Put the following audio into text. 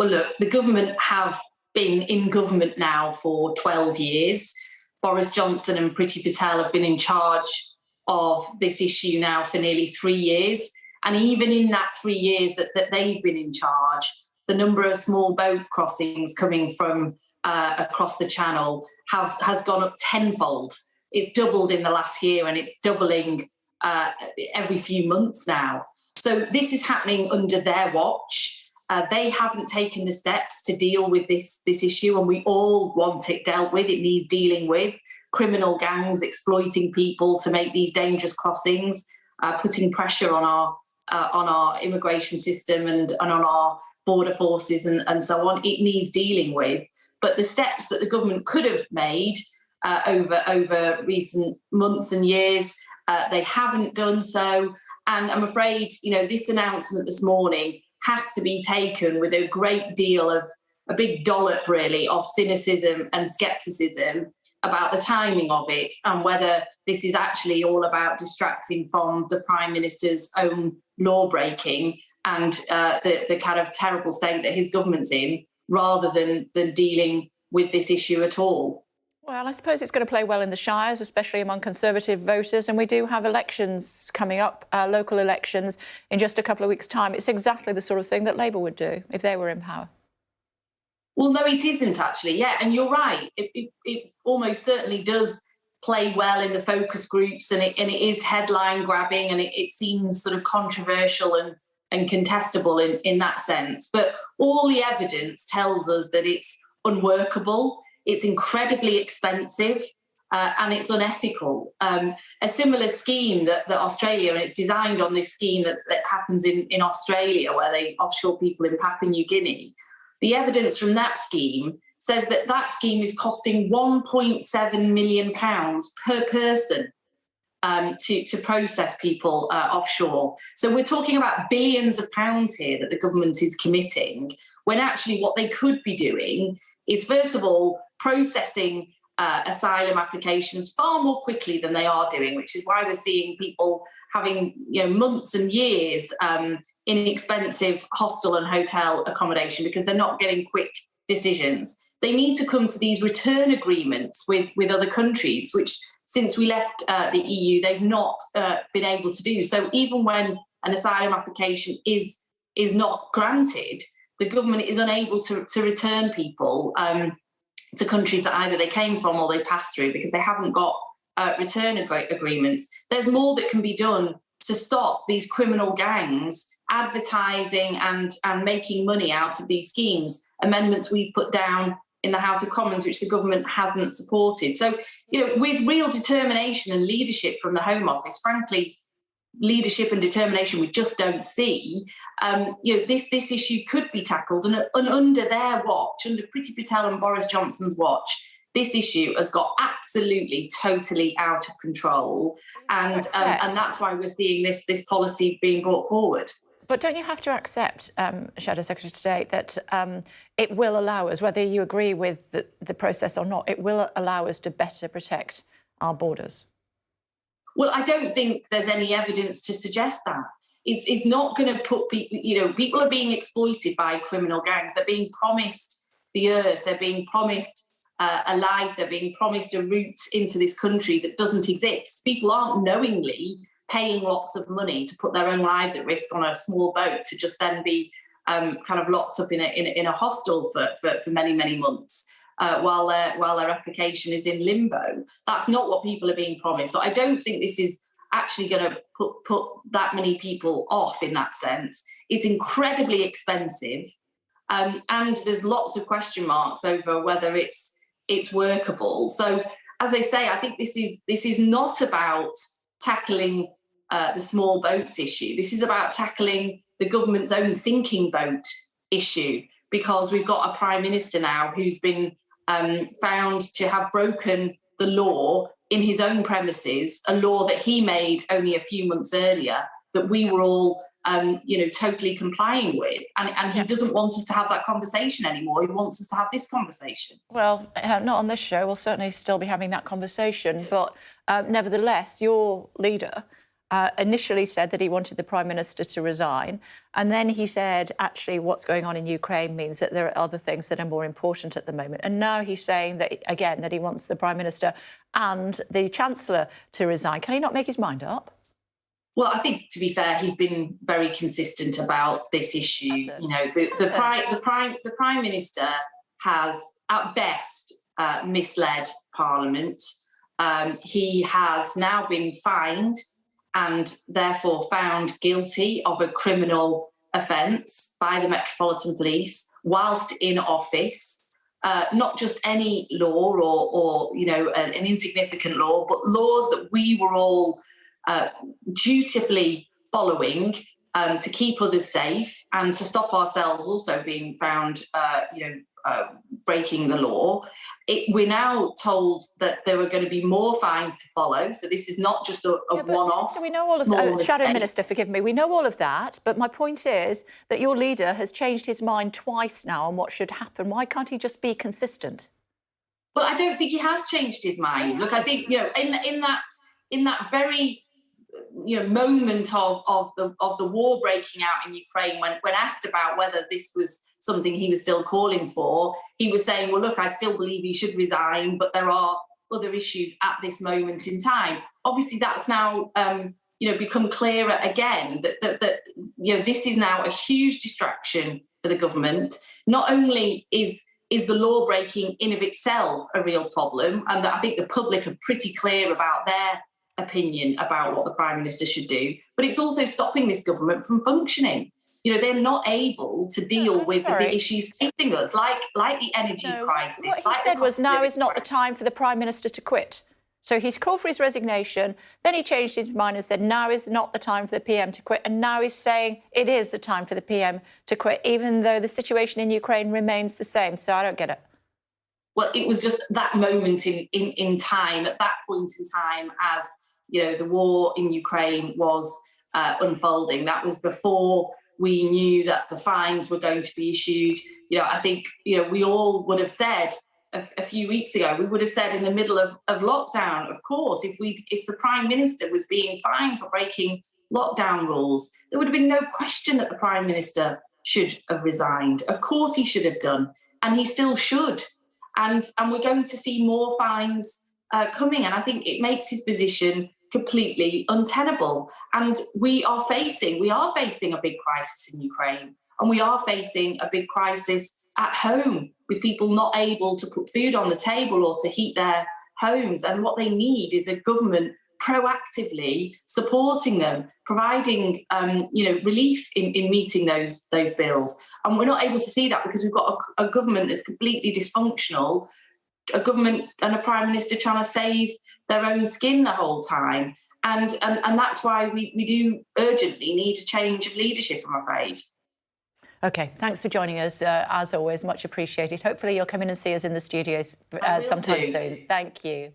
Well, look, the government have been in government now for 12 years. Boris Johnson and Priti Patel have been in charge of this issue now for nearly 3 years. And even in that 3 years that they've been in charge, the number of small boat crossings coming from across the Channel has gone up tenfold. It's doubled in the last year, and it's doubling every few months now. So this is happening under their watch. They haven't taken the steps to deal with this issue, and we all want it dealt with. It needs dealing with. Criminal gangs exploiting people to make these dangerous crossings, putting pressure on our immigration system and on our border forces and so on. It needs dealing with. But the steps that the government could have made over recent months and years, they haven't done so. And I'm afraid, this announcement this morning has to be taken with a great deal of a big dollop, really, of cynicism and scepticism about the timing of it and whether this is actually all about distracting from the Prime Minister's own law breaking and the kind of terrible state that his government's in, rather than dealing with this issue at all. Well, I suppose it's going to play well in the Shires, especially among Conservative voters. And we do have elections coming up, local elections, in just a couple of weeks' time. It's exactly the sort of thing that Labour would do if they were in power. Well, no, it isn't actually, yeah. And you're right. It almost certainly does play well in the focus groups, and it is headline grabbing, and it seems sort of controversial and contestable in that sense. But all the evidence tells us that it's unworkable. It's incredibly expensive and it's unethical. A similar scheme that Australia, and it's designed on this scheme that happens in Australia, where they offshore people in Papua New Guinea. The evidence from that scheme says that scheme is costing £1.7 million per person to process people offshore. So we're talking about billions of pounds here that the government is committing, when actually what they could be doing is, first of all, processing asylum applications far more quickly than they are doing, which is why we're seeing people having months and years in expensive hostel and hotel accommodation because they're not getting quick decisions. They need to come to these return agreements with other countries, which since we left the EU, they've not been able to do. So even when an asylum application is not granted, the government is unable to return people to countries that either they came from or they passed through, because they haven't got return agreements. There's more that can be done to stop these criminal gangs advertising and making money out of these schemes. Amendments we put down in the House of Commons, which the government hasn't supported. So, with real determination and leadership from the Home Office, frankly, leadership and determination we just don't see, this issue could be tackled, and under their watch, under Priti Patel and Boris Johnson's watch, this issue has got absolutely, totally out of control, and that's why we're seeing this policy being brought forward. But don't you have to accept, Shadow Secretary State, that it will allow us, whether you agree with the process or not, it will allow us to better protect our borders? Well, I don't think there's any evidence to suggest that. It's not going to put people, people are being exploited by criminal gangs. They're being promised the earth. They're being promised a life. They're being promised a route into this country that doesn't exist. People aren't knowingly paying lots of money to put their own lives at risk on a small boat to just then be kind of locked up in a hostel for many, many months. While their application is in limbo. That's not what people are being promised. So I don't think this is actually going to put that many people off in that sense. It's incredibly expensive, and there's lots of question marks over whether it's workable. So as I say, I think this is not about tackling the small boats issue. This is about tackling the government's own sinking boat issue, because we've got a Prime Minister now who's been found to have broken the law in his own premises, a law that he made only a few months earlier, that we were all, totally complying with. And he doesn't want us to have that conversation anymore. He wants us to have this conversation. Well, not on this show. We'll certainly still be having that conversation. But nevertheless, your leader initially said that he wanted the Prime Minister to resign. And then he said, actually, what's going on in Ukraine means that there are other things that are more important at the moment. And now he's saying that, again, that he wants the Prime Minister and the Chancellor to resign. Can he not make his mind up? Well, I think, to be fair, he's been very consistent about this issue. You know, the Prime Minister has, at best, misled Parliament. He has now been fined and therefore found guilty of a criminal offence by the Metropolitan Police whilst in office. Not just any law or you know, an insignificant law, but laws that we were all dutifully following to keep others safe and to stop ourselves also being found, breaking the law. We're now told that there are going to be more fines to follow. So this is not just a one-off. Minister, we know all of that. Shadow Minister, forgive me. We know all of that. But my point is that your leader has changed his mind twice now on what should happen. Why can't he just be consistent? Well, I don't think he has changed his mind. Look, I think, you know, in that very, you know, moment of the war breaking out in Ukraine, when asked about whether this was something he was still calling for, he was saying, well, look, I still believe he should resign, but there are other issues at this moment in time. Obviously, that's now become clearer again that you know, this is now a huge distraction for the government. Not only is the law breaking in of itself a real problem, and that I think the public are pretty clear about their opinion about what the Prime Minister should do, but it's also stopping this government from functioning. You know, they're not able to deal with the big issues facing us, like the energy crisis. What he said was, now is not the time for the Prime Minister to quit. So he's called for his resignation, then he changed his mind and said, now is not the time for the PM to quit. And now he's saying it is the time for the PM to quit, even though the situation in Ukraine remains the same. So I don't get it. Well, it was just that moment in time, at that point in time, as, you know, the war in Ukraine was unfolding. That was before we knew that the fines were going to be issued. You know, I think, you know, we all would have said a few weeks ago, we would have said in the middle of lockdown, of course, if the Prime Minister was being fined for breaking lockdown rules, there would have been no question that the Prime Minister should have resigned. Of course he should have done, and he still should. And we're going to see more fines coming, and I think it makes his position completely untenable. And we are facing a big crisis in Ukraine, and we are facing a big crisis at home with people not able to put food on the table or to heat their homes. And what they need is a government proactively supporting them, providing relief in meeting those bills. And we're not able to see that because we've got a government that's completely dysfunctional, a government and a Prime Minister trying to save their own skin the whole time. And that's why we do urgently need a change of leadership, I'm afraid. OK, thanks for joining us, as always, much appreciated. Hopefully you'll come in and see us in the studios sometime soon. Thank you.